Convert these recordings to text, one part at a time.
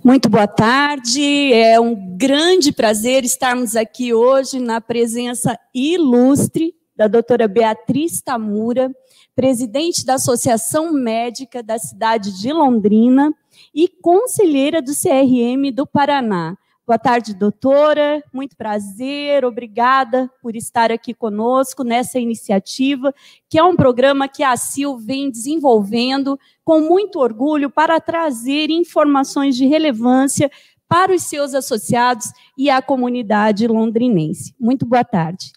Muito boa tarde, é um grande prazer estarmos aqui hoje na presença ilustre da doutora Beatriz Tamura, presidente da Associação Médica da cidade de Londrina e conselheira do CRM do Paraná. Boa tarde, doutora, muito prazer, obrigada por estar aqui conosco nessa iniciativa, que é um programa que a CIL vem desenvolvendo com muito orgulho para trazer informações de relevância para os seus associados e a comunidade londrinense. Muito boa tarde.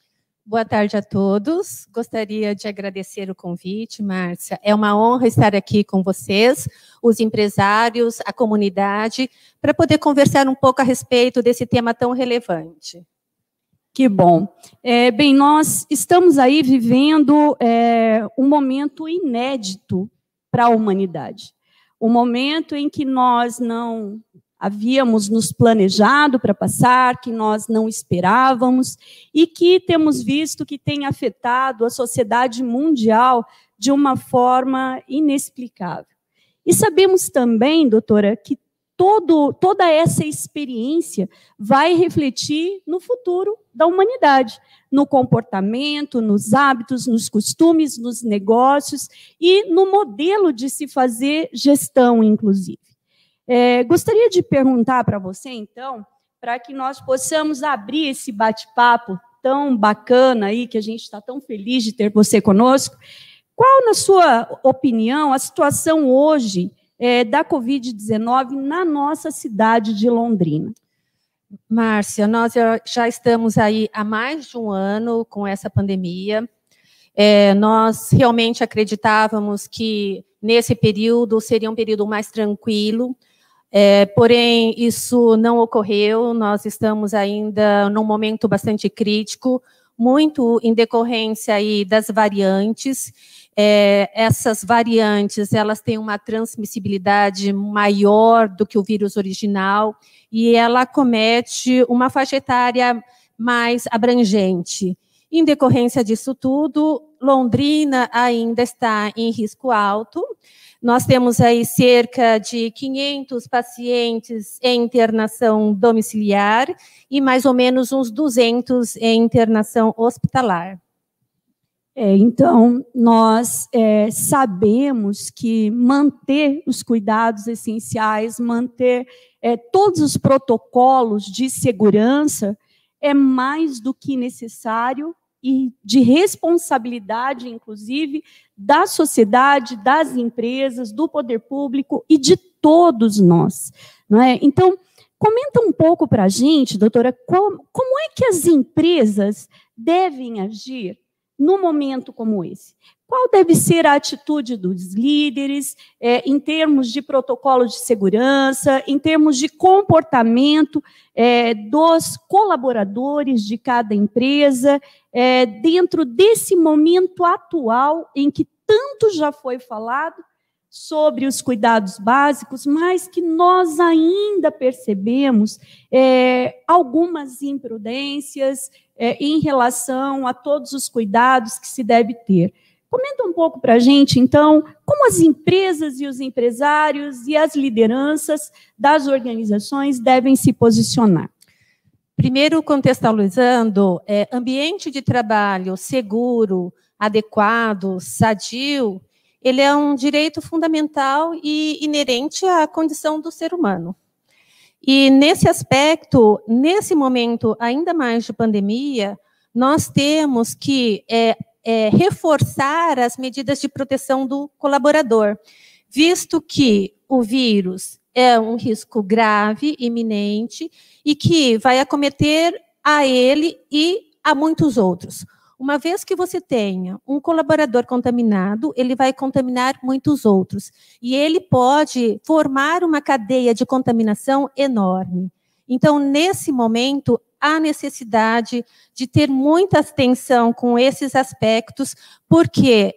Boa tarde a todos. Gostaria de agradecer o convite, Márcia. É uma honra estar aqui com vocês, os empresários, a comunidade, para poder conversar um pouco a respeito desse tema tão relevante. Que bom. Bem, nós estamos aí vivendo um momento inédito para a humanidade. Um momento em que nós não havíamos nos planejado para passar, que nós não esperávamos e que temos visto que tem afetado a sociedade mundial de uma forma inexplicável. E sabemos também, doutora, que toda essa experiência vai refletir no futuro da humanidade, no comportamento, nos hábitos, nos costumes, nos negócios e no modelo de se fazer gestão, inclusive. Gostaria de perguntar para você, então, para que nós possamos abrir esse bate-papo tão bacana aí, que a gente está tão feliz de ter você conosco. Qual, na sua opinião, a situação hoje da Covid-19 na nossa cidade de Londrina? Márcia, nós já estamos aí há mais de um ano com essa pandemia. Nós realmente acreditávamos que nesse período seria um período mais tranquilo, porém isso não ocorreu. Nós estamos ainda num momento bastante crítico, muito em decorrência aí das variantes. Essas variantes, elas têm uma transmissibilidade maior do que o vírus original e ela acomete uma faixa etária mais abrangente. Em decorrência disso tudo, Londrina ainda está em risco alto. Nós temos aí cerca de 500 pacientes em internação domiciliar e mais ou menos uns 200 em internação hospitalar. Então, nós sabemos que manter os cuidados essenciais, manter todos os protocolos de segurança é mais do que necessário e de responsabilidade, inclusive, da sociedade, das empresas, do poder público e de todos nós. Não é? Então, comenta um pouco para a gente, doutora, como é que as empresas devem agir num momento como esse? Qual deve ser a atitude dos líderes em termos de protocolo de segurança, em termos de comportamento dos colaboradores de cada empresa, dentro desse momento atual em que tanto já foi falado sobre os cuidados básicos, mas que nós ainda percebemos algumas imprudências em relação a todos os cuidados que se deve ter. Comenta um pouco para a gente, então, como as empresas e os empresários e as lideranças das organizações devem se posicionar. Primeiro, contextualizando, ambiente de trabalho seguro, adequado, sadio, ele é um direito fundamental e inerente à condição do ser humano. E, nesse aspecto, nesse momento, ainda mais de pandemia, nós temos que reforçar as medidas de proteção do colaborador, visto que o vírus é um risco grave, iminente, e que vai acometer a ele e a muitos outros. Uma vez que você tenha um colaborador contaminado, ele vai contaminar muitos outros. E ele pode formar uma cadeia de contaminação enorme. Então, nesse momento, há necessidade de ter muita atenção com esses aspectos, porque,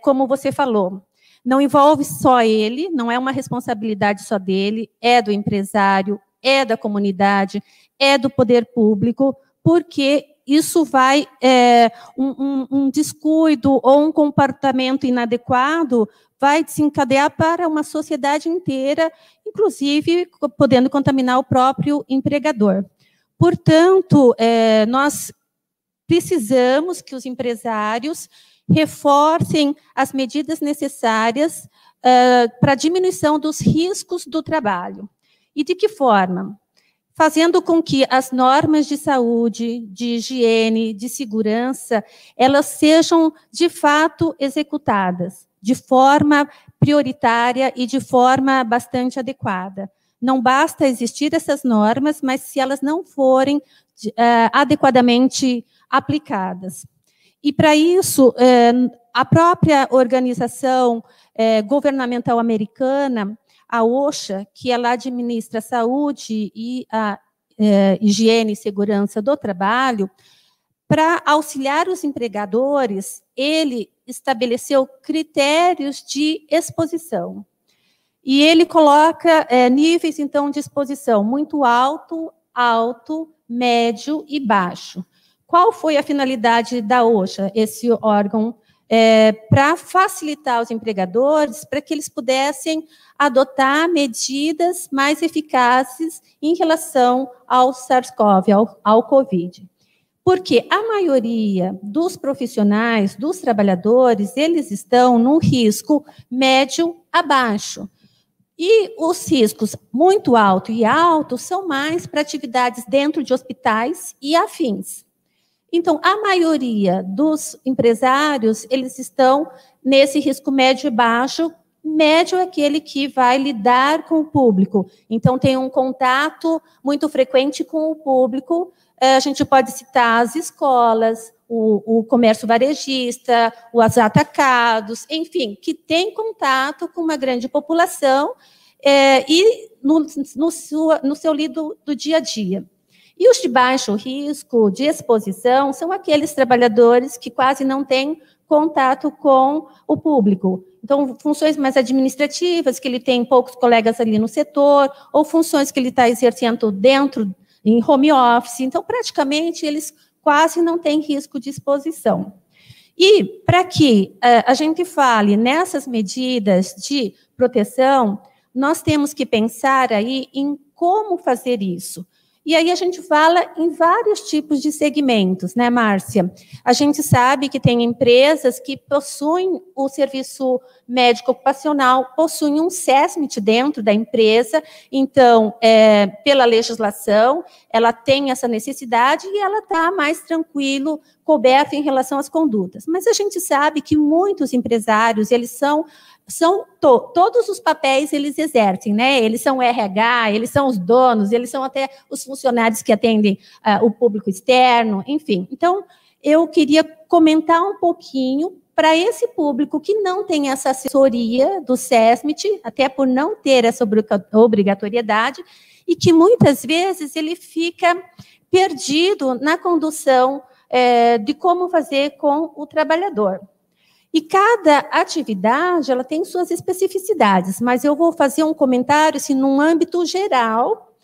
como você falou, não envolve só ele, não é uma responsabilidade só dele, é do empresário, é da comunidade, é do poder público, porque isso vai, um descuido ou um comportamento inadequado vai desencadear para uma sociedade inteira, inclusive podendo contaminar o próprio empregador. Portanto, nós precisamos que os empresários reforcem as medidas necessárias para a diminuição dos riscos do trabalho. E de que forma? Fazendo com que as normas de saúde, de higiene, de segurança, elas sejam, de fato, executadas de forma prioritária e de forma bastante adequada. Não basta existir essas normas, mas se elas não forem adequadamente aplicadas. E, para isso, a própria organização governamental americana, a OSHA, que ela administra a saúde e a higiene e segurança do trabalho, para auxiliar os empregadores, ele estabeleceu critérios de exposição. E ele coloca níveis, então, de exposição muito alto, médio e baixo. Qual foi a finalidade da OSHA, esse órgão, para facilitar os empregadores, para que eles pudessem adotar medidas mais eficazes em relação ao SARS-CoV, ao COVID. Porque a maioria dos profissionais, dos trabalhadores, eles estão num risco médio a baixo. E os riscos muito alto e alto são mais para atividades dentro de hospitais e afins. Então, a maioria dos empresários, eles estão nesse risco médio e baixo. Médio é aquele que vai lidar com o público. Então, tem um contato muito frequente com o público. A gente pode citar as escolas, o comércio varejista, os atacados, enfim, que tem contato com uma grande população e no seu lido do dia a dia. E os de baixo risco de exposição são aqueles trabalhadores que quase não têm contato com o público. Então, funções mais administrativas, que ele tem poucos colegas ali no setor, ou funções que ele está exercendo dentro, em home office. Então, praticamente, eles quase não têm risco de exposição. E, para que a gente fale nessas medidas de proteção, nós temos que pensar aí em como fazer isso. E aí a gente fala em vários tipos de segmentos, né, Márcia? A gente sabe que tem empresas que possuem o serviço médico ocupacional, possuem um SESMIT dentro da empresa, então, pela legislação, ela tem essa necessidade e ela está mais tranquilo, coberta em relação às condutas. Mas a gente sabe que muitos empresários, eles são todos os papéis eles exercem, né? Eles são RH, eles são os donos, eles são até os funcionários que atendem o público externo, enfim. Então, eu queria comentar um pouquinho para esse público que não tem essa assessoria do SESMIT, até por não ter essa obrigatoriedade, e que muitas vezes ele fica perdido na condução de como fazer com o trabalhador. E cada atividade, ela tem suas especificidades, mas eu vou fazer um comentário, assim, num âmbito geral,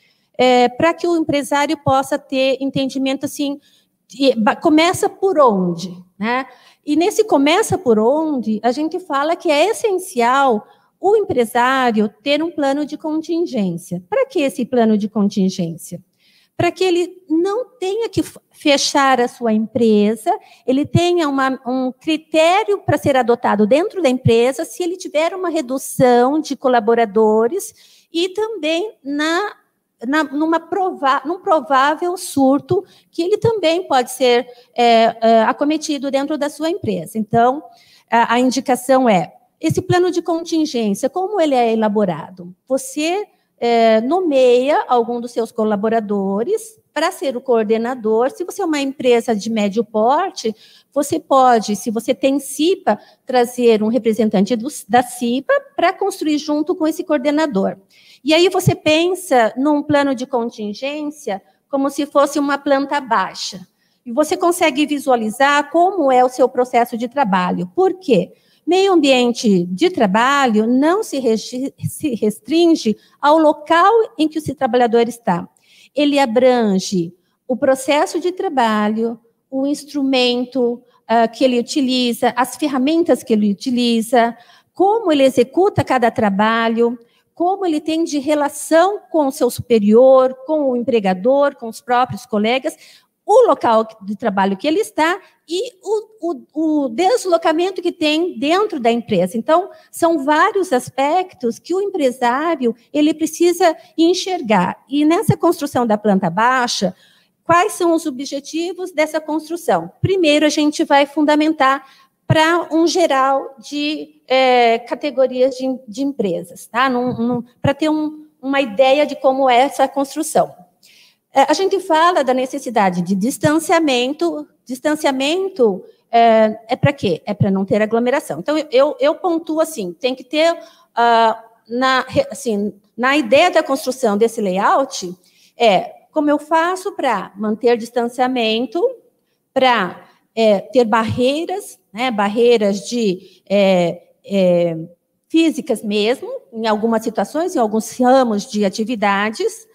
para que o empresário possa ter entendimento, assim, começa por onde, né? E nesse começa por onde, a gente fala que é essencial o empresário ter um plano de contingência. Para que esse plano de contingência? Para que ele não tenha que fechar a sua empresa, ele tenha um critério para ser adotado dentro da empresa, se ele tiver uma redução de colaboradores e também num provável surto, que ele também pode ser acometido dentro da sua empresa. Então, a indicação é, esse plano de contingência, como ele é elaborado? Você nomeia algum dos seus colaboradores para ser o coordenador. Se você é uma empresa de médio porte, você pode, se você tem CIPA, trazer um representante da CIPA para construir junto com esse coordenador. E aí você pensa num plano de contingência como se fosse uma planta baixa. E você consegue visualizar como é o seu processo de trabalho. Por quê? Meio ambiente de trabalho não se restringe ao local em que o trabalhador está. Ele abrange o processo de trabalho, o instrumento que ele utiliza, as ferramentas que ele utiliza, como ele executa cada trabalho, como ele tem de relação com o seu superior, com o empregador, com os próprios colegas, o local de trabalho que ele está e o deslocamento que tem dentro da empresa. Então, são vários aspectos que o empresário ele precisa enxergar. E nessa construção da planta baixa, quais são os objetivos dessa construção? Primeiro, a gente vai fundamentar para um geral de categorias de empresas, tá? Para ter uma ideia de como é essa construção. A gente fala da necessidade de distanciamento. Distanciamento é para quê? É para não ter aglomeração. Então, eu pontuo assim, tem que ter, na ideia da construção desse layout, como eu faço para manter distanciamento, para ter barreiras, né, barreiras físicas mesmo, em algumas situações, em alguns ramos de atividades,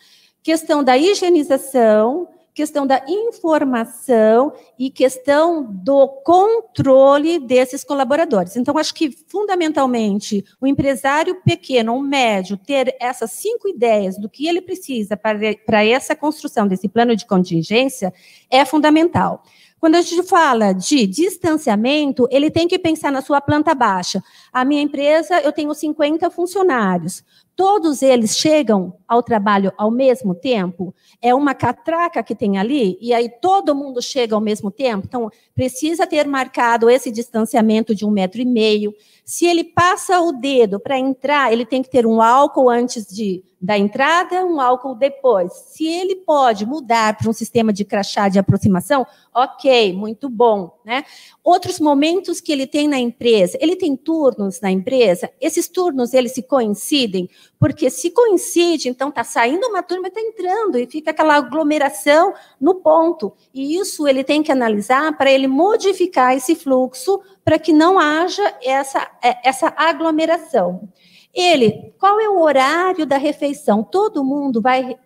questão da higienização, questão da informação e questão do controle desses colaboradores. Então, acho que, fundamentalmente, o empresário pequeno ou médio ter essas 5 ideias do que ele precisa para essa construção desse plano de contingência é fundamental. Quando a gente fala de distanciamento, ele tem que pensar na sua planta baixa. A minha empresa, eu tenho 50 funcionários. Todos eles chegam ao trabalho ao mesmo tempo? É uma catraca que tem ali? E aí todo mundo chega ao mesmo tempo? Então, precisa ter marcado esse distanciamento de 1,5 m. Se ele passa o dedo para entrar, ele tem que ter um álcool antes da entrada, um álcool depois. Se ele pode mudar para um sistema de crachá de aproximação, ok, muito bom, né? Outros momentos que ele tem na empresa, ele tem turnos na empresa, esses turnos, eles se coincidem, porque se coincide, então está saindo uma turma e está entrando, e fica aquela aglomeração no ponto. E isso ele tem que analisar para ele modificar esse fluxo, para que não haja essa aglomeração. Qual é o horário da refeição? Todo mundo vai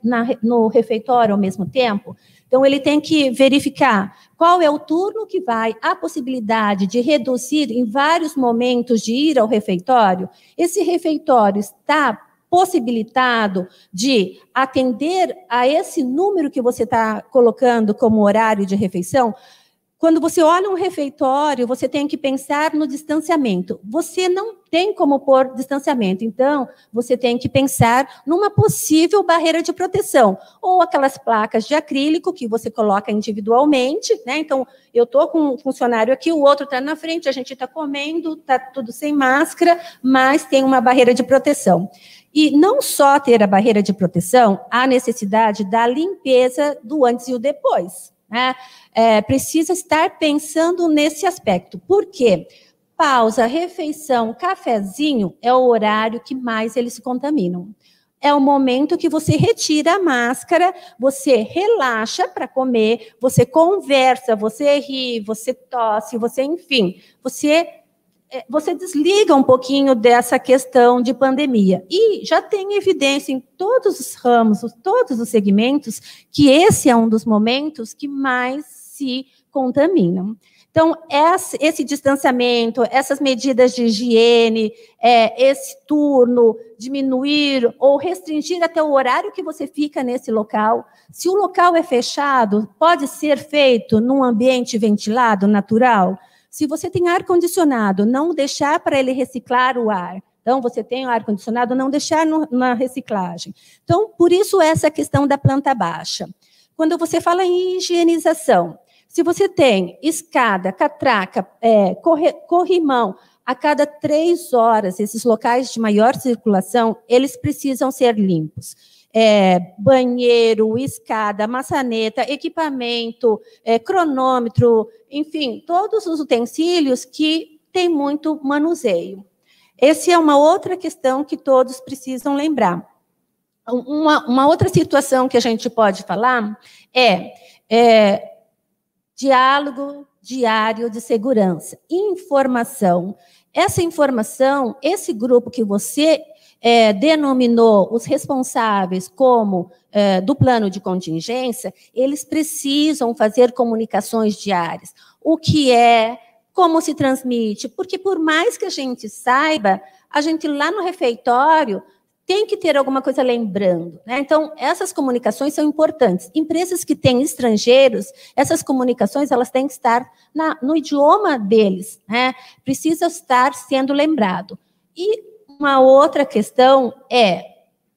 no refeitório ao mesmo tempo? Então, ele tem que verificar qual é o turno que vai, a possibilidade de reduzir em vários momentos de ir ao refeitório. Esse refeitório está possibilitado de atender a esse número que você está colocando como horário de refeição? Quando você olha um refeitório, você tem que pensar no distanciamento. Você não tem como pôr distanciamento, então você tem que pensar numa possível barreira de proteção, ou aquelas placas de acrílico que você coloca individualmente, né? Então, eu estou com um funcionário aqui, o outro está na frente, a gente está comendo, está tudo sem máscara, mas tem uma barreira de proteção. E não só ter a barreira de proteção, há necessidade da limpeza do antes e o depois. Precisa estar pensando nesse aspecto. Por quê? Pausa, refeição, cafezinho é o horário que mais eles se contaminam. É o momento que você retira a máscara, você relaxa para comer, você conversa, você ri, você tosse, enfim, você desliga um pouquinho dessa questão de pandemia. E já tem evidência em todos os ramos, todos os segmentos, que esse é um dos momentos que mais se contaminam. Então, esse distanciamento, essas medidas de higiene, esse turno, diminuir ou restringir até o horário que você fica nesse local. Se o local é fechado, pode ser feito num ambiente ventilado, natural. Se você tem ar-condicionado, não deixar para ele reciclar o ar. Então, você tem o ar-condicionado, não deixar na reciclagem. Então, por isso, essa questão da planta baixa. Quando você fala em higienização, se você tem escada, catraca, corrimão, a cada 3 horas, esses locais de maior circulação, eles precisam ser limpos. Banheiro, escada, maçaneta, equipamento, cronômetro, enfim, todos os utensílios que têm muito manuseio. Essa é uma outra questão que todos precisam lembrar. Uma outra situação que a gente pode falar é diálogo diário de segurança, informação. Essa informação, esse grupo que você denominou os responsáveis como do plano de contingência, eles precisam fazer comunicações diárias. O que é, como se transmite, porque por mais que a gente saiba, a gente lá no refeitório tem que ter alguma coisa lembrando, né? Então, essas comunicações são importantes. Empresas que têm estrangeiros, essas comunicações elas têm que estar no idioma deles, né? Precisa estar sendo lembrado. E uma outra questão é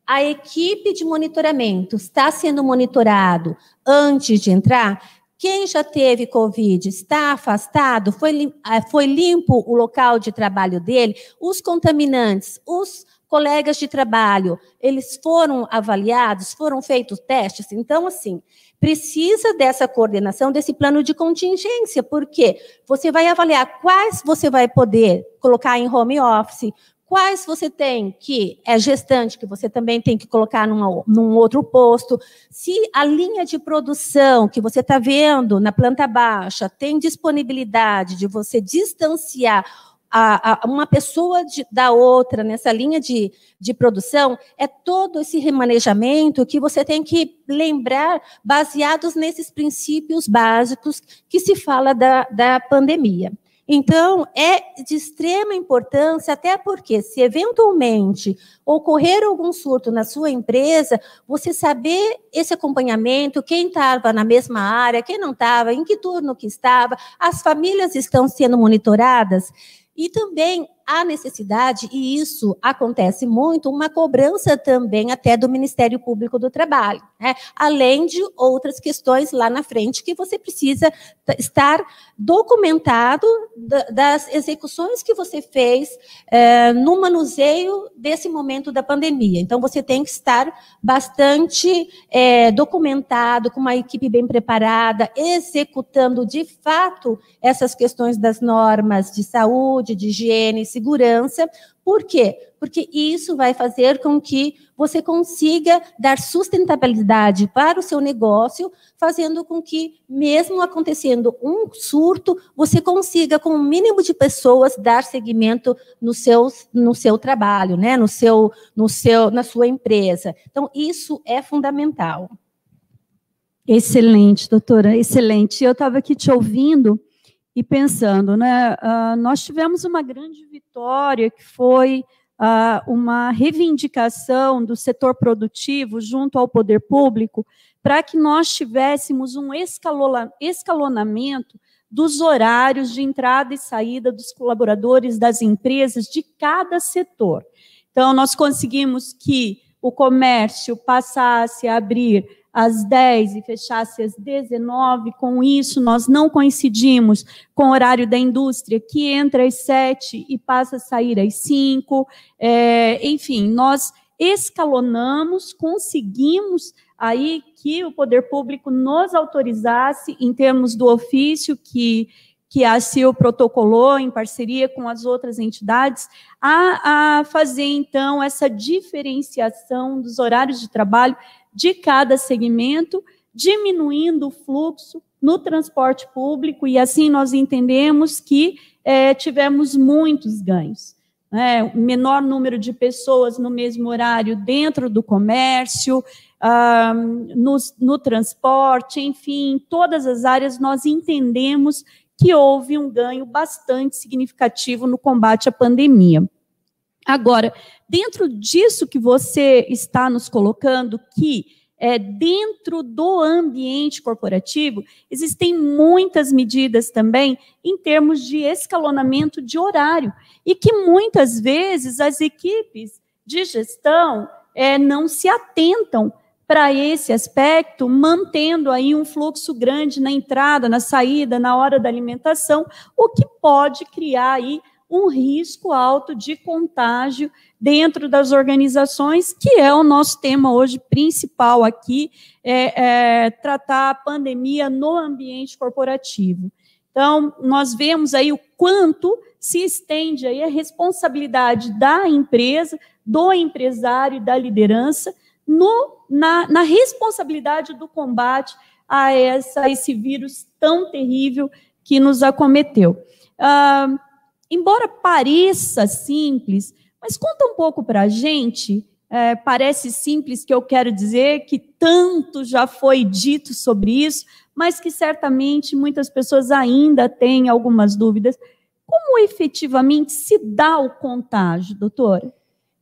a equipe de monitoramento está sendo monitorado antes de entrar? Quem já teve Covid está afastado? Foi limpo o local de trabalho dele? Os contaminantes, os colegas de trabalho, eles foram avaliados, foram feitos testes? Então, assim, precisa dessa coordenação, desse plano de contingência, porque você vai avaliar quais você vai poder colocar em home office, quais você tem que é gestante, que você também tem que colocar num outro posto. Se a linha de produção que você está vendo na planta baixa tem disponibilidade de você distanciar uma pessoa da outra nessa linha de produção, é todo esse remanejamento que você tem que lembrar, baseados nesses princípios básicos que se fala da pandemia. Então, é de extrema importância, até porque, se eventualmente ocorrer algum surto na sua empresa, você saber esse acompanhamento, quem estava na mesma área, quem não estava, em que turno que estava, as famílias estão sendo monitoradas. E também há necessidade, e isso acontece muito, uma cobrança também até do Ministério Público do Trabalho, né? Além de outras questões lá na frente que você precisa estar documentado das execuções que você fez no manuseio desse momento da pandemia. Então, você tem que estar bastante documentado, com uma equipe bem preparada, executando de fato essas questões das normas de saúde, de higiene, segurança. Por quê? Porque isso vai fazer com que você consiga dar sustentabilidade para o seu negócio, fazendo com que, mesmo acontecendo um surto, você consiga, com o mínimo de pessoas, dar seguimento no seu trabalho, né? Na sua empresa. Então, isso é fundamental. Excelente, doutora, excelente. Eu estava aqui te ouvindo e pensando, né? Nós tivemos uma grande vitória, que foi uma reivindicação do setor produtivo junto ao poder público, para que nós tivéssemos um escalonamento dos horários de entrada e saída dos colaboradores das empresas de cada setor. Então, nós conseguimos que o comércio passasse a abrir às 10 e fechasse às 19, com isso nós não coincidimos com o horário da indústria, que entra às 7 e passa a sair às 5, enfim, nós escalonamos, conseguimos aí que o poder público nos autorizasse, em termos do ofício que a CIL protocolou em parceria com as outras entidades, a fazer, então, essa diferenciação dos horários de trabalho de cada segmento, diminuindo o fluxo no transporte público, e assim nós entendemos que tivemos muitos ganhos. Menor número de pessoas no mesmo horário dentro do comércio, no transporte, enfim, em todas as áreas nós entendemos que houve um ganho bastante significativo no combate à pandemia. Agora, dentro disso que você está nos colocando, que dentro do ambiente corporativo, existem muitas medidas também em termos de escalonamento de horário, e que muitas vezes as equipes de gestão não se atentam para esse aspecto, mantendo aí um fluxo grande na entrada, na saída, na hora da alimentação, o que pode criar aí um risco alto de contágio dentro das organizações, que é o nosso tema hoje principal aqui, tratar a pandemia no ambiente corporativo. Então, nós vemos aí o quanto se estende aí a responsabilidade da empresa, do empresário e da liderança na responsabilidade do combate a esse vírus tão terrível que nos acometeu. Embora pareça simples, Mas conta um pouco para a gente, parece simples que eu quero dizer, que tanto já foi dito sobre isso, mas que certamente muitas pessoas ainda têm algumas dúvidas. Como efetivamente se dá o contágio, doutora?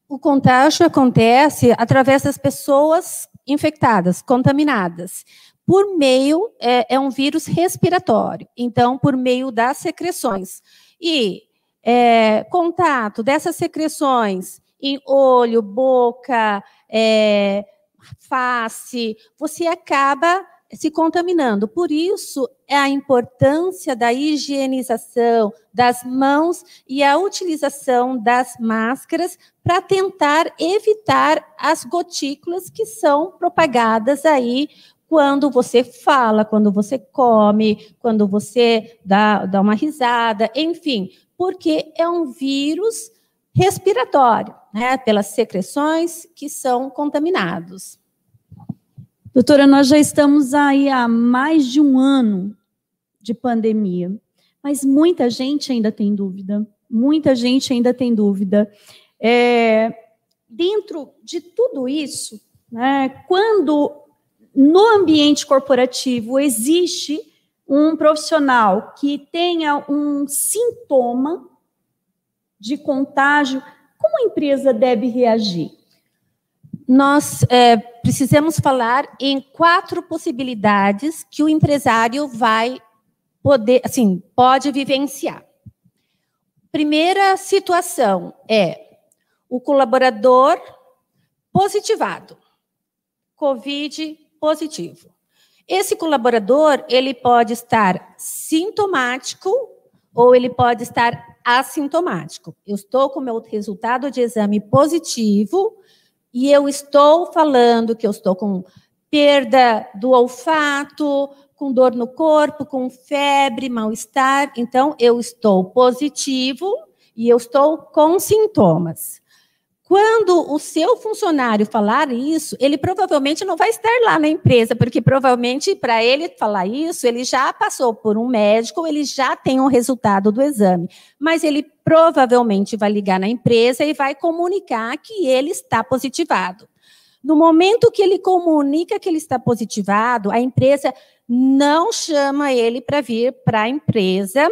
O contágio acontece através das pessoas infectadas, contaminadas. Por meio, é um vírus respiratório, então, por meio das secreções. E contato dessas secreções em olho, boca, face, você acaba se contaminando. Por isso, é a importância da higienização das mãos e a utilização das máscaras para tentar evitar as gotículas que são propagadas aí quando você fala, quando você come, quando você dá uma risada, enfim, porque é um vírus respiratório, né, pelas secreções que são contaminados. Doutora, nós já estamos aí há mais de um ano de pandemia, mas muita gente ainda tem dúvida, muita gente ainda tem dúvida. Dentro de tudo isso, né, quando no ambiente corporativo existe um profissional que tenha um sintoma de contágio, como a empresa deve reagir? Nós precisamos falar em 4 possibilidades que o empresário vai poder, assim, pode vivenciar. Primeira situação é o colaborador positivado, COVID positivo. Esse colaborador, ele pode estar sintomático ou ele pode estar assintomático. Eu estou com o meu resultado de exame positivo e eu estou falando que eu estou com perda do olfato, com dor no corpo, com febre, mal-estar. Então, eu estou positivo e eu estou com sintomas. Quando o seu funcionário falar isso, ele provavelmente não vai estar lá na empresa, porque provavelmente para ele falar isso, ele já passou por um médico, ele já tem um resultado do exame. Mas ele provavelmente vai ligar na empresa e vai comunicar que ele está positivado. No momento que ele comunica que ele está positivado, a empresa não chama ele para vir para a empresa.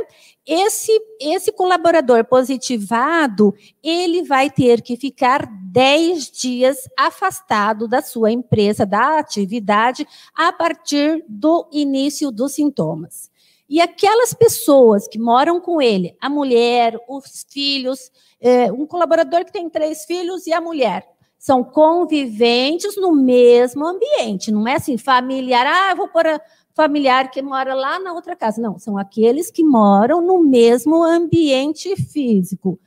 Esse colaborador positivado, ele vai ter que ficar 10 dias afastado da sua empresa, da atividade, a partir do início dos sintomas. E aquelas pessoas que moram com ele, a mulher, os filhos, um colaborador que tem 3 filhos e a mulher, são conviventes no mesmo ambiente, não é assim, familiar, eu vou pôr a familiar que mora lá na outra casa. Não, são aqueles que moram no mesmo ambiente físico.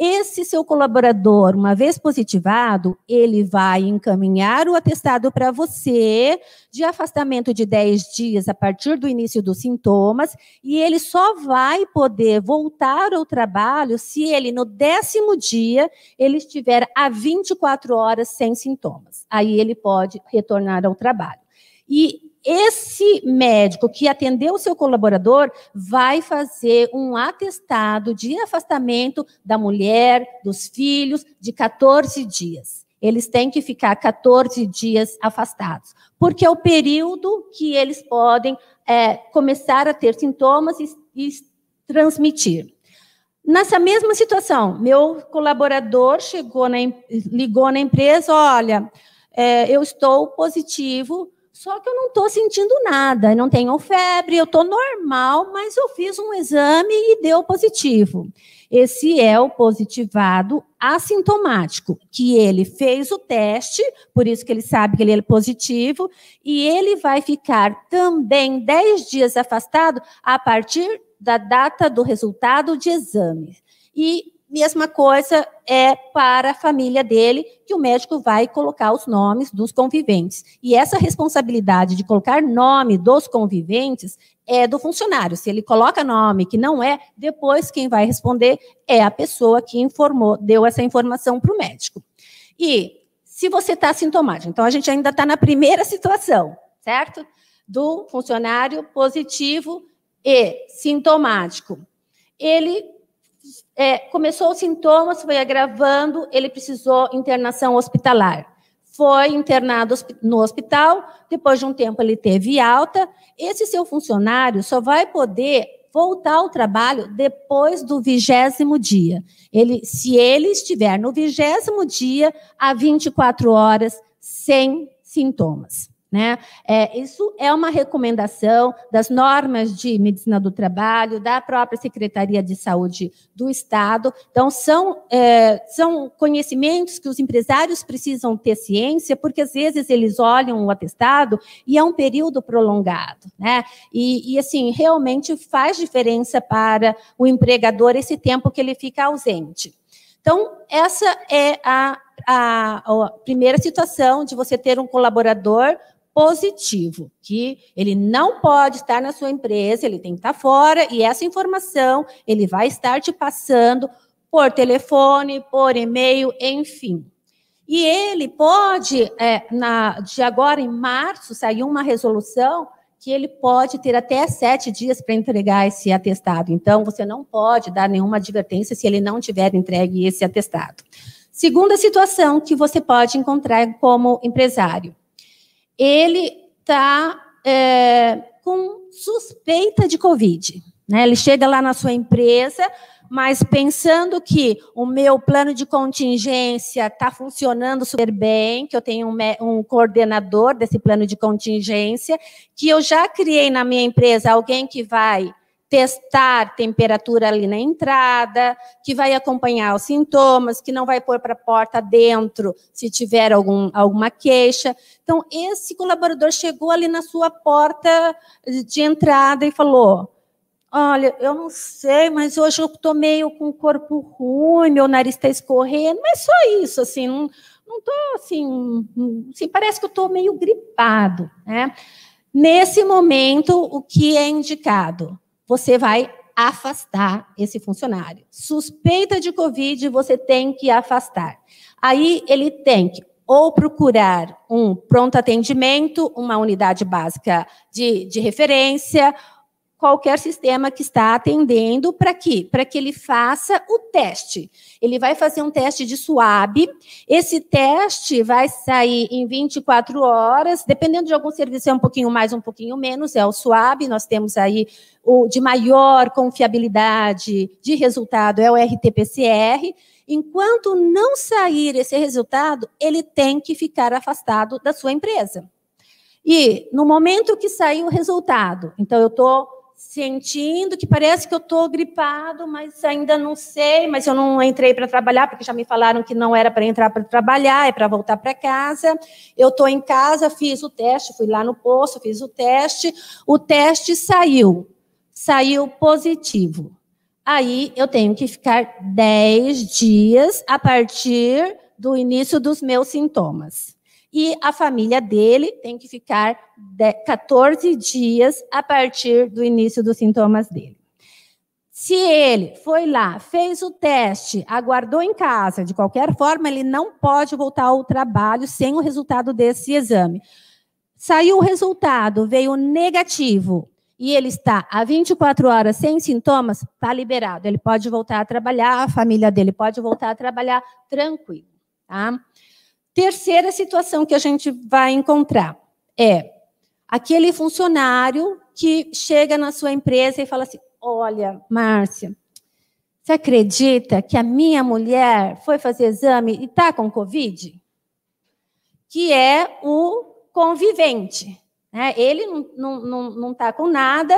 Esse seu colaborador, uma vez positivado, ele vai encaminhar o atestado para você de afastamento de 10 dias a partir do início dos sintomas, e ele só vai poder voltar ao trabalho se ele, no 10º dia, ele estiver há 24 horas sem sintomas. Aí ele pode retornar ao trabalho. E esse médico que atendeu o seu colaborador vai fazer um atestado de afastamento da mulher, dos filhos, de 14 dias. Eles têm que ficar 14 dias afastados, porque é o período que eles podem começar a ter sintomas e transmitir. Nessa mesma situação, meu colaborador ligou na empresa, olha, eu estou positivo, só que eu não estou sentindo nada, não tenho febre, eu estou normal, mas eu fiz um exame e deu positivo. Esse é o positivado assintomático, que ele fez o teste, por isso que ele sabe que ele é positivo, e ele vai ficar também 10 dias afastado a partir da data do resultado de exame. E mesma coisa é para a família dele, que o médico vai colocar os nomes dos conviventes. E essa responsabilidade de colocar nome dos conviventes é do funcionário. Se ele coloca nome que não é, depois quem vai responder é a pessoa que informou, deu essa informação para o médico. E se você está sintomático, então a gente ainda está na primeira situação, certo? Do funcionário positivo e sintomático. Ele começou os sintomas, foi agravando, ele precisou internação hospitalar. Foi internado no hospital, depois de um tempo ele teve alta. Esse seu funcionário só vai poder voltar ao trabalho depois do 20º dia. Se ele estiver no 20º dia, há 24 horas, sem sintomas. Né? Isso é uma recomendação das normas de medicina do trabalho, da própria Secretaria de Saúde do Estado. Então, são conhecimentos que os empresários precisam ter ciência, porque às vezes eles olham o atestado e é um período prolongado. Né? E assim, realmente faz diferença para o empregador esse tempo que ele fica ausente. Então, essa é a primeira situação de você ter um colaborador positivo, que ele não pode estar na sua empresa, ele tem que estar fora, e essa informação ele vai estar te passando por telefone, por e-mail, enfim. E ele pode, de agora em março, saiu uma resolução que ele pode ter até 7 dias para entregar esse atestado. Então, você não pode dar nenhuma advertência se ele não tiver entregue esse atestado. Segunda situação que você pode encontrar como empresário. Ele está com suspeita de Covid. Né? Ele chega lá na sua empresa, mas pensando que o meu plano de contingência está funcionando super bem, que eu tenho um coordenador desse plano de contingência, que eu já criei na minha empresa alguém que vai testar temperatura ali na entrada, que vai acompanhar os sintomas, que não vai pôr para a porta dentro se tiver alguma queixa. Então, esse colaborador chegou ali na sua porta de entrada e falou: olha, eu não sei, mas hoje eu estou meio com o corpo ruim, meu nariz está escorrendo, mas só isso, assim, não estou assim, parece que eu estou meio gripado. Né? Nesse momento, o que é indicado? Você vai afastar esse funcionário. Suspeita de Covid, você tem que afastar. Aí ele tem que ou procurar um pronto atendimento, uma unidade básica de referência, qualquer sistema que está atendendo, para quê? Para que ele faça o teste. Ele vai fazer um teste de SWAB. Esse teste vai sair em 24 horas, dependendo de algum serviço, é um pouquinho mais, um pouquinho menos, é o SWAB. Nós temos aí o de maior confiabilidade de resultado, é o RT-PCR. Enquanto não sair esse resultado, ele tem que ficar afastado da sua empresa. E no momento que sair o resultado, então eu estou sentindo que parece que eu estou gripado, mas ainda não sei, mas eu não entrei para trabalhar, porque já me falaram que não era para entrar para trabalhar, é para voltar para casa. Eu estou em casa, fiz o teste, fui lá no posto, fiz o teste saiu positivo. Aí eu tenho que ficar 10 dias a partir do início dos meus sintomas. E a família dele tem que ficar 14 dias a partir do início dos sintomas dele. Se ele foi lá, fez o teste, aguardou em casa, de qualquer forma, ele não pode voltar ao trabalho sem o resultado desse exame. Saiu o resultado, veio negativo, e ele está há 24 horas sem sintomas, está liberado. Ele pode voltar a trabalhar, a família dele pode voltar a trabalhar tranquilo. Tá? Terceira situação que a gente vai encontrar é aquele funcionário que chega na sua empresa e fala assim: olha, Márcia, você acredita que a minha mulher foi fazer exame e está com Covid? Que é o convivente. Né? Ele não está com nada,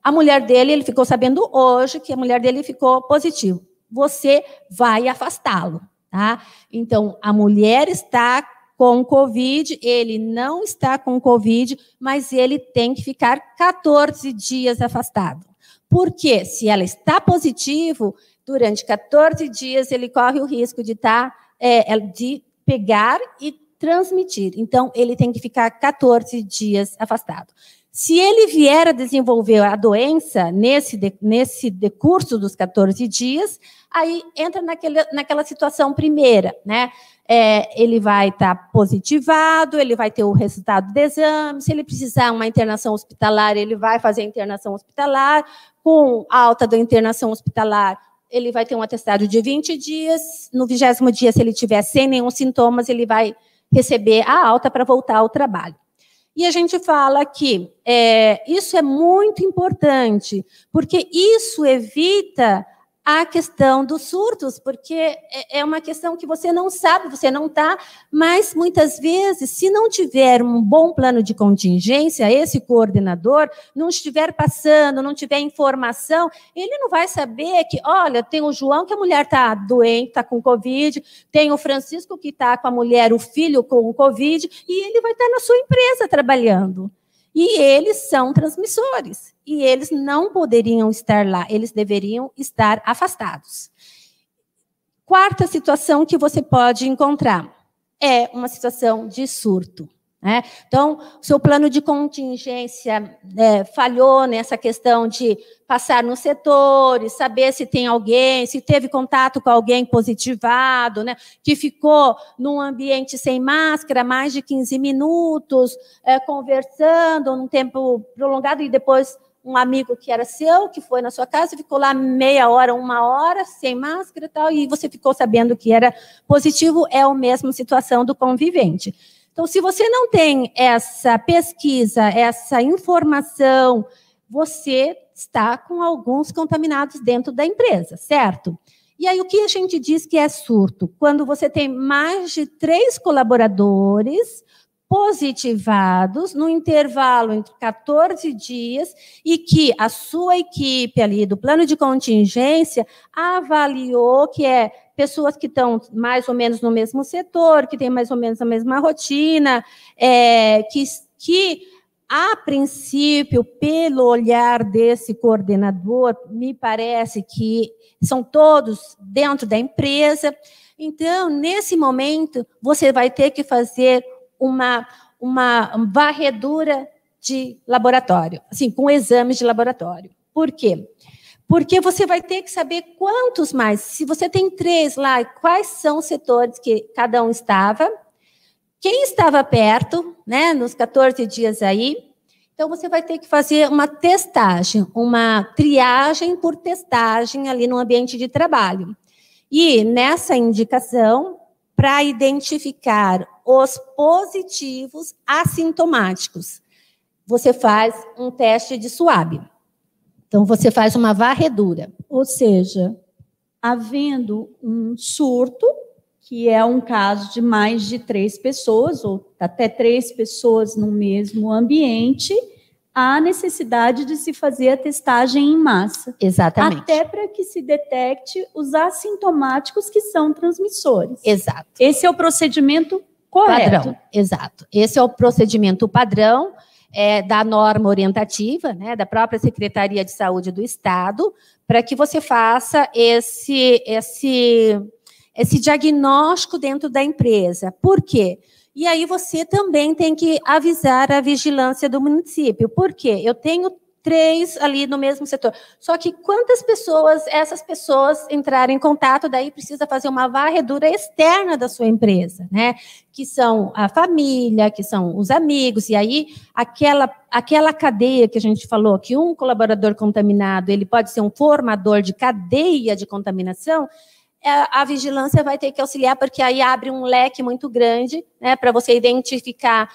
a mulher dele, ele ficou sabendo hoje que a mulher dele ficou positivo. Você vai afastá-lo. Tá? Então, a mulher está com Covid, ele não está com Covid, mas ele tem que ficar 14 dias afastado. Porque se ela está positivo, durante 14 dias ele corre o risco de pegar e transmitir. Então, ele tem que ficar 14 dias afastado. Se ele vier a desenvolver a doença nesse decurso dos 14 dias, aí entra naquela situação primeira, né? Ele vai estar positivado, ele vai ter o resultado do exame, se ele precisar uma internação hospitalar, ele vai fazer a internação hospitalar, com alta da internação hospitalar, ele vai ter um atestado de 20 dias, no 20º dia, se ele tiver sem nenhum sintomas, ele vai receber a alta para voltar ao trabalho. E a gente fala que isso é muito importante, porque isso evita a questão dos surtos, porque é uma questão que você não sabe, você não está, mas muitas vezes, se não tiver um bom plano de contingência, esse coordenador não estiver passando, não tiver informação, ele não vai saber que, olha, tem o João, que a mulher está doente, está com Covid, tem o Francisco, que está com a mulher, o filho com Covid, e ele vai estar na sua empresa trabalhando. E eles são transmissores, e eles não poderiam estar lá, eles deveriam estar afastados. Quarta situação que você pode encontrar é uma situação de surto. Né? Então, o seu plano de contingência falhou nessa questão de passar nos setores, saber se tem alguém, se teve contato com alguém positivado, né? Que ficou num ambiente sem máscara mais de 15 minutos, conversando num tempo prolongado, e depois um amigo que era seu, que foi na sua casa, ficou lá meia hora, 1 hora, sem máscara e tal, e você ficou sabendo que era positivo, é a mesma situação do convivente. Então, se você não tem essa pesquisa, essa informação, você está com alguns contaminados dentro da empresa, certo? E aí, o que a gente diz que é surto? Quando você tem mais de 3 colaboradores positivados no intervalo entre 14 dias e que a sua equipe ali do plano de contingência avaliou que pessoas que estão mais ou menos no mesmo setor, que têm mais ou menos a mesma rotina, que a princípio, pelo olhar desse coordenador, me parece que são todos dentro da empresa. Então, nesse momento, você vai ter que fazer uma varredura de laboratório, assim, com exames de laboratório. Por quê? Porque você vai ter que saber quantos mais. Se você tem 3 lá, quais são os setores que cada um estava, quem estava perto, né, nos 14 dias aí. Então, você vai ter que fazer uma testagem, uma triagem por testagem ali no ambiente de trabalho. E nessa indicação, para identificar os positivos assintomáticos, você faz um teste de SWAB. Então, você faz uma varredura. Ou seja, havendo um surto, que é um caso de mais de 3 pessoas, ou até 3 pessoas no mesmo ambiente, há necessidade de se fazer a testagem em massa. Exatamente. Até para que se detecte os assintomáticos que são transmissores. Exato. Esse é o procedimento correto. Padrão, exato. Esse é o procedimento padrão da norma orientativa, né, da própria Secretaria de Saúde do Estado, para que você faça esse diagnóstico dentro da empresa. Por quê? E aí você também tem que avisar a vigilância do município. Por quê? Eu tenho 3 ali no mesmo setor. Só que quantas pessoas, essas pessoas entrarem em contato, daí precisa fazer uma varredura externa da sua empresa, né? Que são a família, que são os amigos, e aí aquela cadeia que a gente falou, que um colaborador contaminado, ele pode ser um formador de cadeia de contaminação, a vigilância vai ter que auxiliar, porque aí abre um leque muito grande, né, para você identificar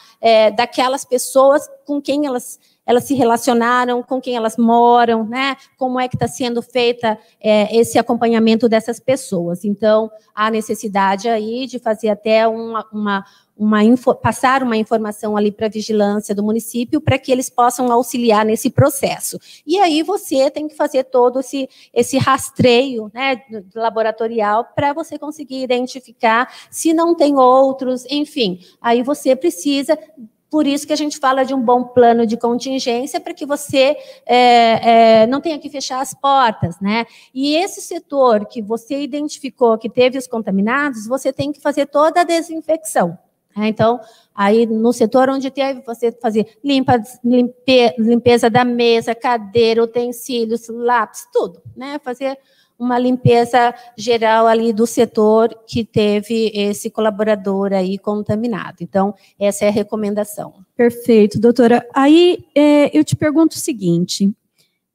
daquelas pessoas com quem elas se relacionaram, com quem elas moram, né, como é que está sendo feita esse acompanhamento dessas pessoas. Então, há necessidade aí de fazer até passar uma informação ali para a vigilância do município, para que eles possam auxiliar nesse processo. E aí você tem que fazer todo esse rastreio, né, laboratorial, para você conseguir identificar se não tem outros, enfim. Aí você precisa... Por isso que a gente fala de um bom plano de contingência, para que você não tenha que fechar as portas, né? E esse setor que você identificou que teve os contaminados, você tem que fazer toda a desinfecção. Então, aí no setor onde teve, você fazer limpeza da mesa, cadeira, utensílios, lápis, tudo, né? Fazer uma limpeza geral ali do setor que teve esse colaborador aí contaminado. Então, essa é a recomendação. Perfeito, doutora. Aí eu te pergunto o seguinte,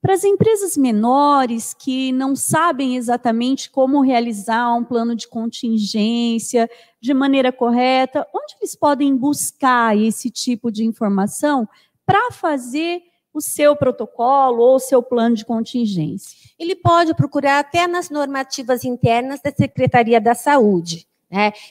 Para as empresas menores que não sabem exatamente como realizar um plano de contingência de maneira correta, onde eles podem buscar esse tipo de informação para fazer o seu protocolo ou o seu plano de contingência? Ele pode procurar até nas normativas internas da Secretaria da Saúde.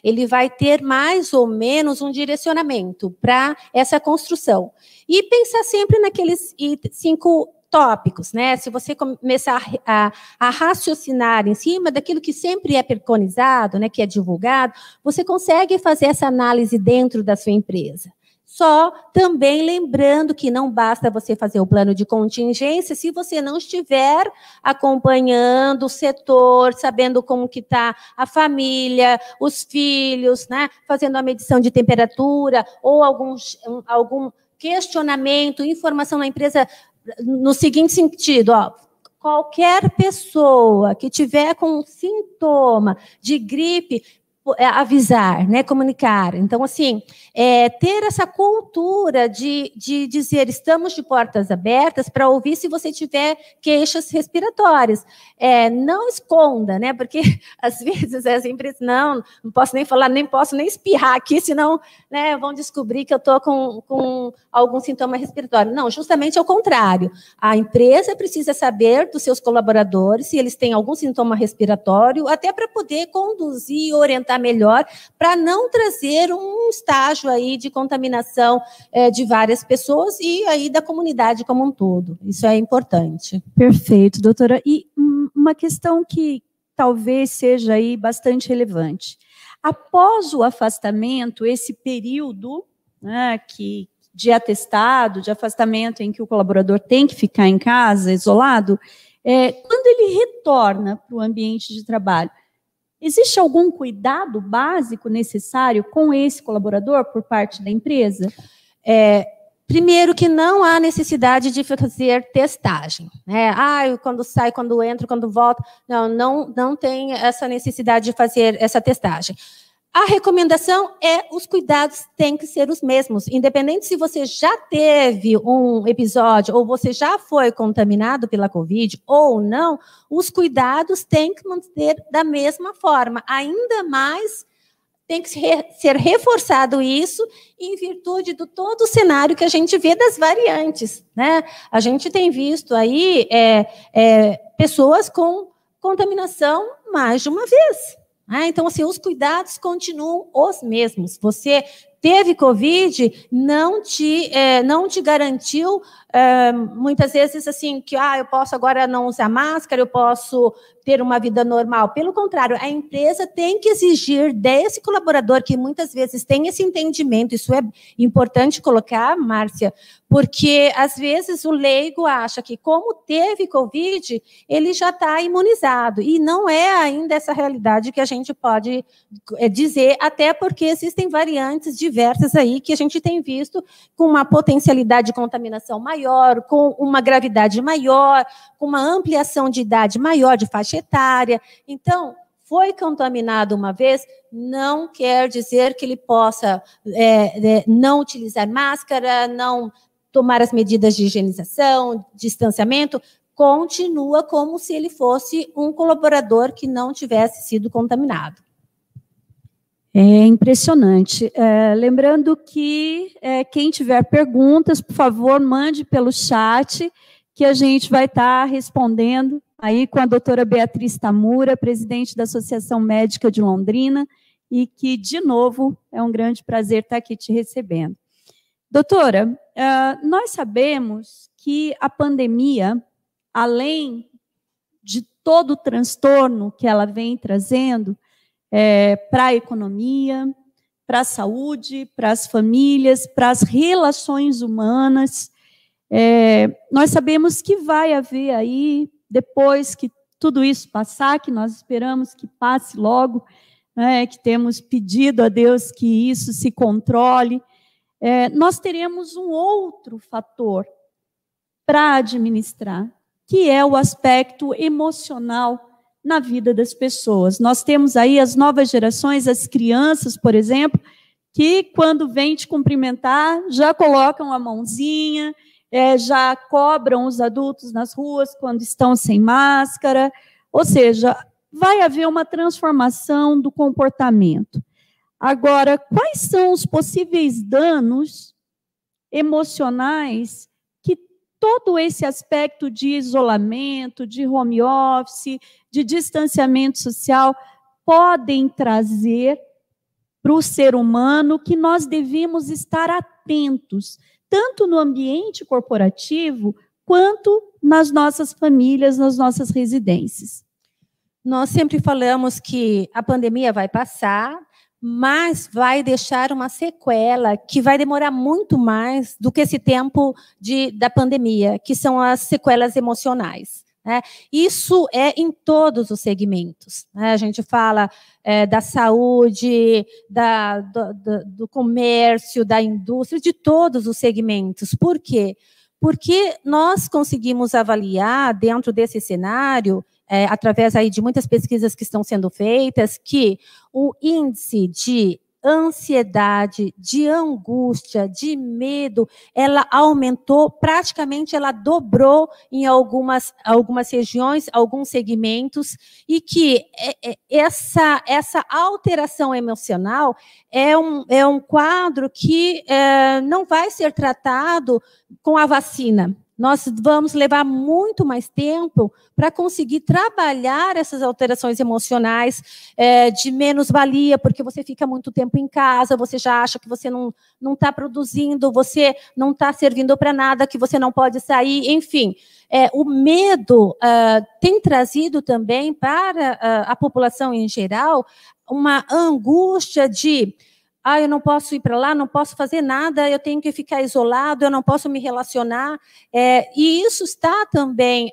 Ele vai ter mais ou menos um direcionamento para essa construção. E pensar sempre naqueles 5 tópicos, né? Se você começar a raciocinar em cima daquilo que sempre é preconizado, né, que é divulgado, você consegue fazer essa análise dentro da sua empresa. Só também lembrando que não basta você fazer o plano de contingência se você não estiver acompanhando o setor, sabendo como que está a família, os filhos, né? Fazendo a medição de temperatura ou algum questionamento, informação na empresa no seguinte sentido, qualquer pessoa que tiver com um sintoma de gripe, avisar, né, comunicar. Então, assim, ter essa cultura de dizer, estamos de portas abertas para ouvir se você tiver queixas respiratórias. Não esconda, né, porque às vezes as empresas, não posso nem falar, nem posso nem espirrar aqui, senão, né, vão descobrir que eu estou com algum sintoma respiratório. Não, justamente ao contrário. A empresa precisa saber dos seus colaboradores se eles têm algum sintoma respiratório, até para poder conduzir e orientar melhor, para não trazer um estágio aí de contaminação de várias pessoas e aí da comunidade como um todo. Isso é importante. Perfeito, doutora. E uma questão que talvez seja aí bastante relevante. Após o afastamento, esse período, né, de atestado, de afastamento em que o colaborador tem que ficar em casa, isolado, quando ele retorna para o ambiente de trabalho, existe algum cuidado básico necessário com esse colaborador por parte da empresa? Primeiro que não há necessidade de fazer testagem. Quando sai, quando entra, quando volta. Não tem essa necessidade de fazer essa testagem. A recomendação os cuidados têm que ser os mesmos, independente se você já teve um episódio ou você já foi contaminado pela Covid ou não, os cuidados têm que manter da mesma forma. Ainda mais tem que ser reforçado isso em virtude do todo o cenário que a gente vê das variantes, né? A gente tem visto aí pessoas com contaminação mais de uma vez. Então, assim, os cuidados continuam os mesmos. Você teve Covid, não te garantiu, muitas vezes, assim, que eu posso agora não usar máscara, eu posso ter uma vida normal. Pelo contrário, a empresa tem que exigir desse colaborador, que muitas vezes tem esse entendimento, isso é importante colocar, Márcia, porque, às vezes, o leigo acha que, como teve Covid, ele já está imunizado, e não é ainda essa realidade que a gente pode dizer, até porque existem variantes diversas aí que a gente tem visto com uma potencialidade de contaminação maior, com uma gravidade maior, com uma ampliação de idade maior, de faixa etária. Então, foi contaminado uma vez, não quer dizer que ele possa não utilizar máscara, não tomar as medidas de higienização, distanciamento, continua como se ele fosse um colaborador que não tivesse sido contaminado. É impressionante. Lembrando que quem tiver perguntas, por favor, mande pelo chat, que a gente vai estar respondendo aí com a doutora Beatriz Tamura, presidente da Associação Médica de Londrina, e que, de novo, é um grande prazer estar aqui te recebendo. Doutora, nós sabemos que a pandemia, além de todo o transtorno que ela vem trazendo, para a economia, para a saúde, para as famílias, para as relações humanas. Nós sabemos que vai haver aí, depois que tudo isso passar, que nós esperamos que passe logo, né, que temos pedido a Deus que isso se controle, nós teremos um outro fator para administrar, que é o aspecto emocional na vida das pessoas. Nós temos aí as novas gerações, as crianças, por exemplo, que quando vêm te cumprimentar, já colocam a mãozinha, já cobram os adultos nas ruas quando estão sem máscara, ou seja, vai haver uma transformação do comportamento. Agora, quais são os possíveis danos emocionais que todo esse aspecto de isolamento, de home office, de distanciamento social podem trazer para o ser humano, que nós devemos estar atentos, tanto no ambiente corporativo, quanto nas nossas famílias, nas nossas residências? Nós sempre falamos que a pandemia vai passar, mas vai deixar uma sequela que vai demorar muito mais do que esse tempo da pandemia, que são as sequelas emocionais. Né? Isso é em todos os segmentos. Né? A gente fala da saúde, do comércio, da indústria, de todos os segmentos. Por quê? Porque nós conseguimos avaliar, dentro desse cenário, através aí de muitas pesquisas que estão sendo feitas, que o índice de ansiedade, de angústia, de medo, ela aumentou, praticamente ela dobrou em algumas regiões, alguns segmentos, e que essa alteração emocional é um quadro que não vai ser tratado com a vacina. Nós vamos levar muito mais tempo para conseguir trabalhar essas alterações emocionais de menos-valia, porque você fica muito tempo em casa, você já acha que você não está produzindo, você não está servindo para nada, que você não pode sair, enfim. O medo tem trazido também para a população em geral uma angústia de... eu não posso ir para lá, não posso fazer nada, eu tenho que ficar isolado, eu não posso me relacionar. E isso está também,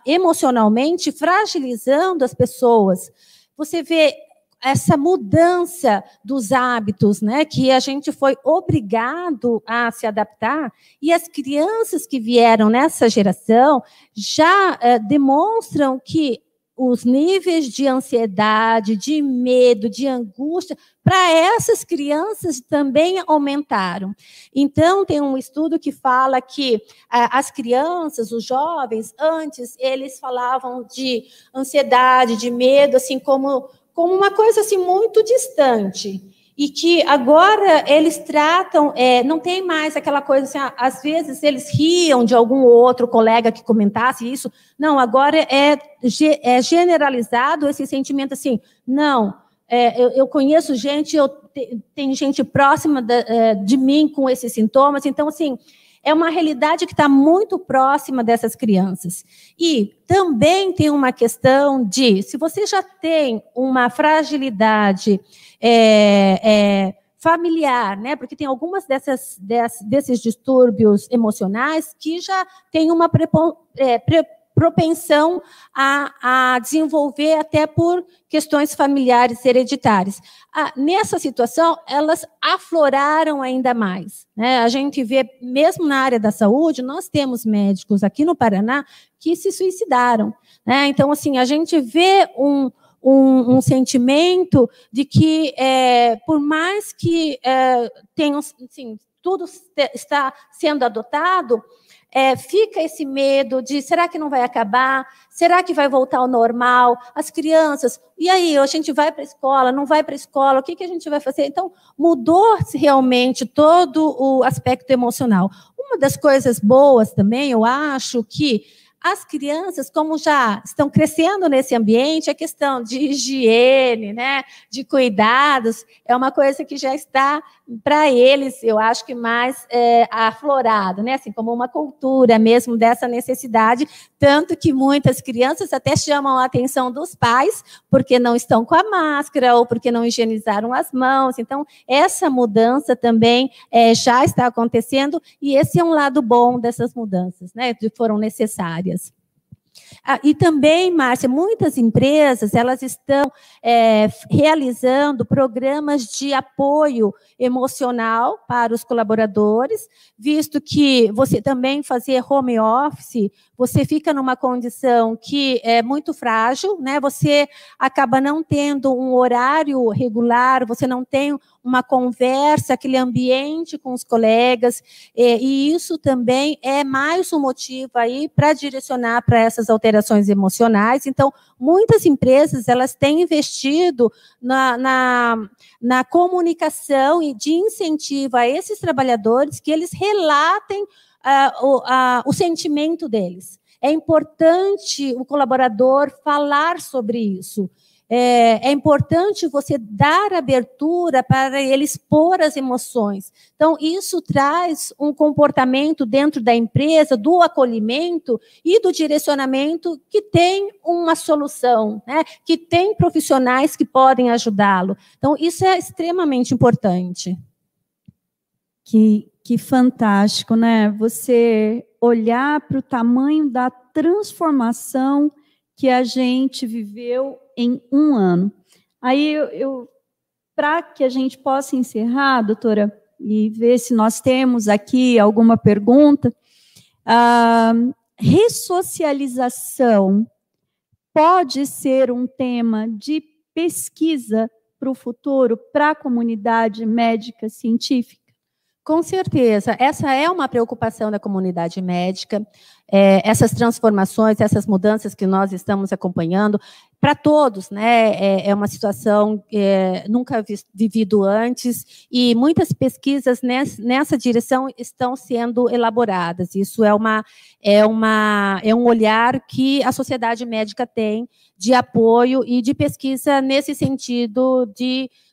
emocionalmente, fragilizando as pessoas. Você vê essa mudança dos hábitos, né, que a gente foi obrigado a se adaptar, e as crianças que vieram nessa geração já demonstram que os níveis de ansiedade, de medo, de angústia, para essas crianças também aumentaram. Então, tem um estudo que fala que as crianças, os jovens, antes, eles falavam de ansiedade, de medo, assim, como uma coisa assim, muito distante. E que agora eles tratam, não tem mais aquela coisa assim, às vezes eles riam de algum outro colega que comentasse isso. Não, agora é generalizado esse sentimento assim, não, eu conheço gente, tem gente próxima de mim com esses sintomas, então assim, é uma realidade que está muito próxima dessas crianças. E também tem uma questão de, se você já tem uma fragilidade familiar, né? Porque tem algumas desses distúrbios emocionais que já tem uma propensão a desenvolver até por questões familiares hereditárias. Nessa situação, elas afloraram ainda mais. Né? A gente vê, mesmo na área da saúde, nós temos médicos aqui no Paraná que se suicidaram. Né? Então, assim, a gente vê um sentimento de que, por mais que tenham, assim, tudo está sendo adotado, fica esse medo de, será que não vai acabar? Será que vai voltar ao normal? As crianças, e aí, a gente vai para a escola, não vai para a escola, o que a gente vai fazer? Então, mudou-se realmente todo o aspecto emocional. Uma das coisas boas também, eu acho que as crianças, como já estão crescendo nesse ambiente, a questão de higiene, né, de cuidados, é uma coisa que já está, para eles, eu acho que mais aflorado, né, assim, como uma cultura mesmo dessa necessidade, tanto que muitas crianças até chamam a atenção dos pais, porque não estão com a máscara, ou porque não higienizaram as mãos. Então, essa mudança também já está acontecendo, e esse é um lado bom dessas mudanças, né, que foram necessárias. E também, Márcia, muitas empresas elas estão realizando programas de apoio emocional para os colaboradores, visto que você também fazer home office, você fica numa condição que é muito frágil, né? Você acaba não tendo um horário regular, você não tem uma conversa, aquele ambiente com os colegas, e isso também é mais um motivo aí para direcionar para essas alterações emocionais. Então, muitas empresas, elas têm investido na comunicação e de incentivo a esses trabalhadores que eles relatem o sentimento deles. É importante o colaborador falar sobre isso. É importante você dar abertura para ele expor as emoções. Então, isso traz um comportamento dentro da empresa, do acolhimento e do direcionamento que tem uma solução, né? Que tem profissionais que podem ajudá-lo. Então, isso é extremamente importante. Que fantástico, né? Você olhar para o tamanho da transformação que a gente viveu em um ano. Aí, para que a gente possa encerrar, doutora, e ver se nós temos aqui alguma pergunta, a ressocialização pode ser um tema de pesquisa para o futuro, para a comunidade médica científica? Com certeza, essa é uma preocupação da comunidade médica, essas transformações, essas mudanças que nós estamos acompanhando, para todos, né? É uma situação nunca vivido antes, e muitas pesquisas nessa direção estão sendo elaboradas. Isso é um olhar que a sociedade médica tem de apoio e de pesquisa nesse sentido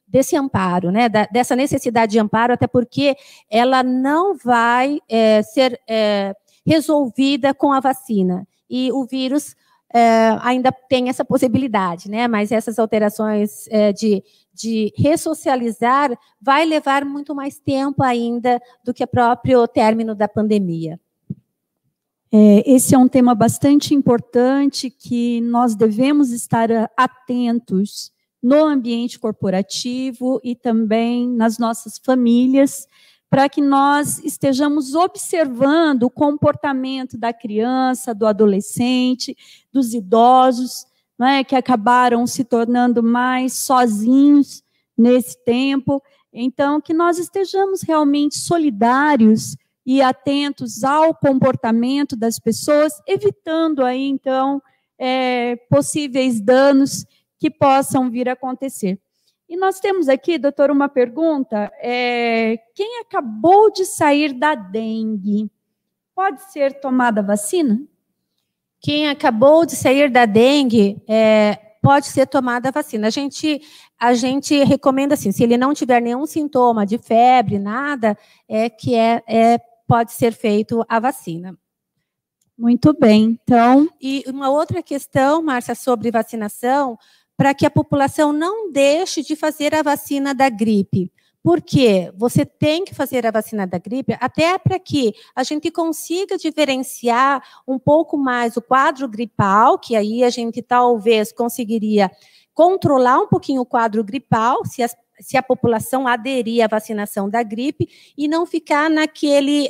desse amparo, né, dessa necessidade de amparo, até porque ela não vai ser resolvida com a vacina. E o vírus ainda tem essa possibilidade, né, mas essas alterações de ressocializar vai levar muito mais tempo ainda do que o próprio término da pandemia. Esse é um tema bastante importante que nós devemos estar atentos no ambiente corporativo e também nas nossas famílias, para que nós estejamos observando o comportamento da criança, do adolescente, dos idosos, né, que acabaram se tornando mais sozinhos nesse tempo. Então, que nós estejamos realmente solidários e atentos ao comportamento das pessoas, evitando aí, então, possíveis danos que possam vir a acontecer. E nós temos aqui, doutor, uma pergunta. Quem acabou de sair da dengue, pode ser tomada a vacina? Quem acabou de sair da dengue, pode ser tomada a vacina. A gente recomenda assim, se ele não tiver nenhum sintoma de febre, nada, pode ser feito a vacina. Muito bem, então... E uma outra questão, Márcia, sobre vacinação, para que a população não deixe de fazer a vacina da gripe. Por quê? Você tem que fazer a vacina da gripe até para que a gente consiga diferenciar um pouco mais o quadro gripal, que aí a gente talvez conseguiria controlar um pouquinho o quadro gripal, se a população aderir à vacinação da gripe e não ficar naquele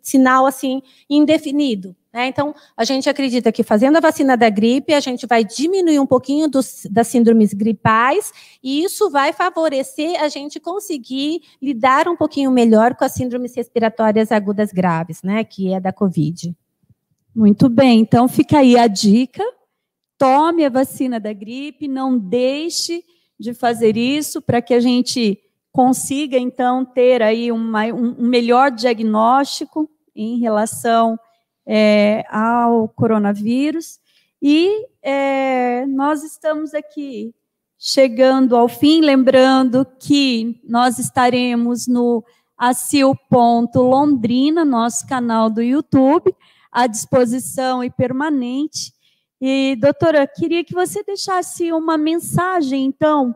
sinal assim indefinido. Então, a gente acredita que fazendo a vacina da gripe, a gente vai diminuir um pouquinho das síndromes gripais e isso vai favorecer a gente conseguir lidar um pouquinho melhor com as síndromes respiratórias agudas graves, né, que é da Covid. Muito bem, então fica aí a dica, tome a vacina da gripe, não deixe de fazer isso para que a gente consiga, então, ter aí um melhor diagnóstico em relação ao coronavírus. E nós estamos aqui chegando ao fim, lembrando que nós estaremos no acil.londrina, nosso canal do YouTube, à disposição e permanente. E, doutora, queria que você deixasse uma mensagem, então,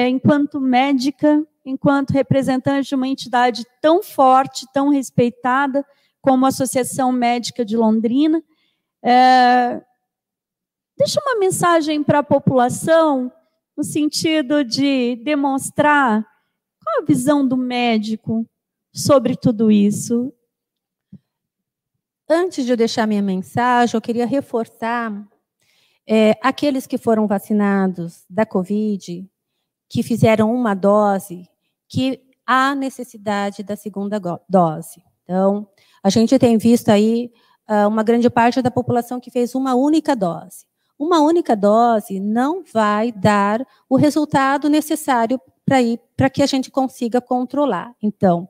enquanto médica, enquanto representante de uma entidade tão forte, tão respeitada, como a Associação Médica de Londrina. Deixa uma mensagem para a população, no sentido de demonstrar qual a visão do médico sobre tudo isso. Antes de eu deixar minha mensagem, eu queria reforçar aqueles que foram vacinados da Covid, que fizeram uma dose, que há necessidade da segunda dose. Então, a gente tem visto aí uma grande parte da população que fez uma única dose. Uma única dose não vai dar o resultado necessário para que a gente consiga controlar. Então,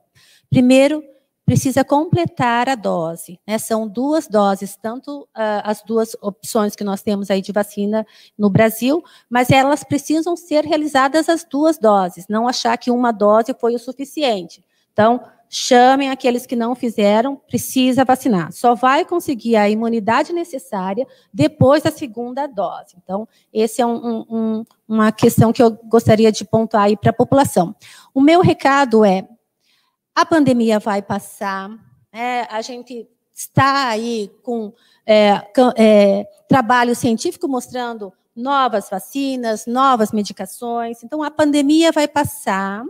primeiro, precisa completar a dose, né? São 2 doses, tanto as 2 opções que nós temos aí de vacina no Brasil, mas elas precisam ser realizadas as 2 doses, não achar que uma dose foi o suficiente. Então, chamem aqueles que não fizeram, precisa vacinar. Só vai conseguir a imunidade necessária depois da segunda dose. Então, esse é uma questão que eu gostaria de pontuar aí para a população. O meu recado é, a pandemia vai passar, a gente está aí com trabalho científico mostrando novas vacinas, novas medicações. Então, a pandemia vai passar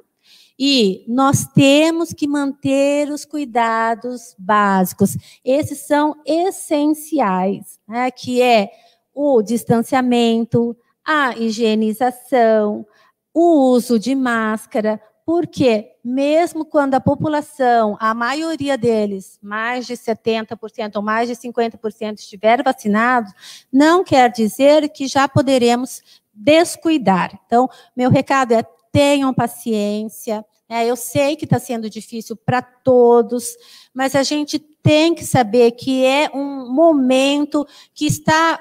e nós temos que manter os cuidados básicos. Esses são essenciais, né, que é o distanciamento, a higienização, o uso de máscara, porque mesmo quando a população, a maioria deles, mais de 70% ou mais de 50% estiver vacinado, não quer dizer que já poderemos descuidar. Então, meu recado é: tenham paciência. Eu sei que está sendo difícil para todos, mas a gente tem que saber que é um momento que está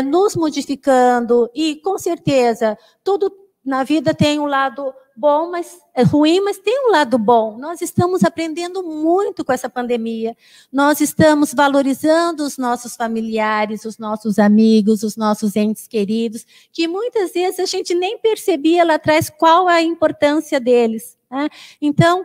nos modificando e, com certeza, tudo na vida tem um lado bom, mas é ruim, mas tem um lado bom. Nós estamos aprendendo muito com essa pandemia. Nós estamos valorizando os nossos familiares, os nossos amigos, os nossos entes queridos, que muitas vezes a gente nem percebia lá atrás qual a importância deles, né? Então,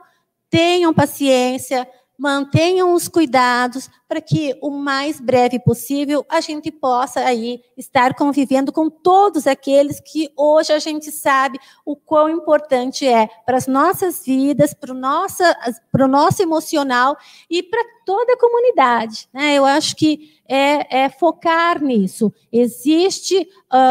tenham paciência, mantenham os cuidados para que o mais breve possível a gente possa aí estar convivendo com todos aqueles que hoje a gente sabe o quão importante é para as nossas vidas, para o nosso emocional e para toda a comunidade, né? Eu acho que é focar nisso. Existe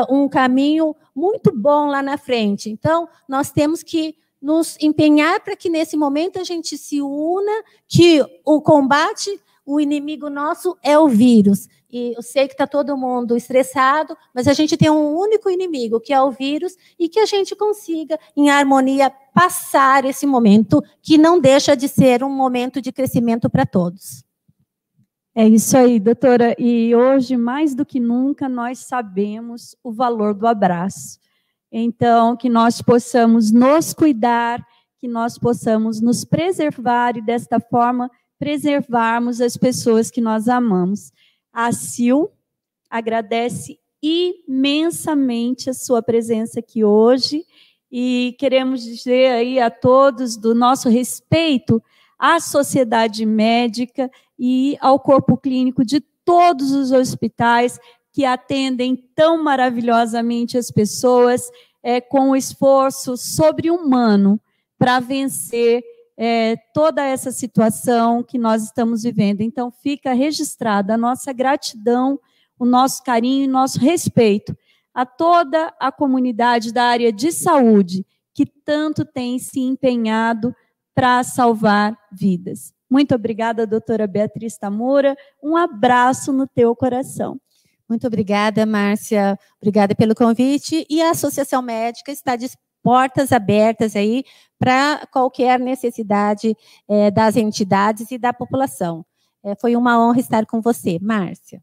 um caminho muito bom lá na frente. Então, nós temos que nos empenhar para que, nesse momento, a gente se una, que o combate, o inimigo nosso é o vírus. E eu sei que está todo mundo estressado, mas a gente tem um único inimigo, que é o vírus, e que a gente consiga, em harmonia, passar esse momento, que não deixa de ser um momento de crescimento para todos. É isso aí, doutora. E hoje, mais do que nunca, nós sabemos o valor do abraço. Então, que nós possamos nos cuidar, que nós possamos nos preservar e, desta forma, preservarmos as pessoas que nós amamos. A Sil agradece imensamente a sua presença aqui hoje e queremos dizer aí a todos do nosso respeito à sociedade médica e ao corpo clínico de todos os hospitais que atendem tão maravilhosamente as pessoas, com o esforço sobre-humano para vencer toda essa situação que nós estamos vivendo. Então, fica registrada a nossa gratidão, o nosso carinho e nosso respeito a toda a comunidade da área de saúde que tanto tem se empenhado para salvar vidas. Muito obrigada, doutora Beatriz Tamura. Um abraço no teu coração. Muito obrigada, Márcia. Obrigada pelo convite. E a Associação Médica está de portas abertas aí para qualquer necessidade das entidades e da população. Foi uma honra estar com você, Márcia.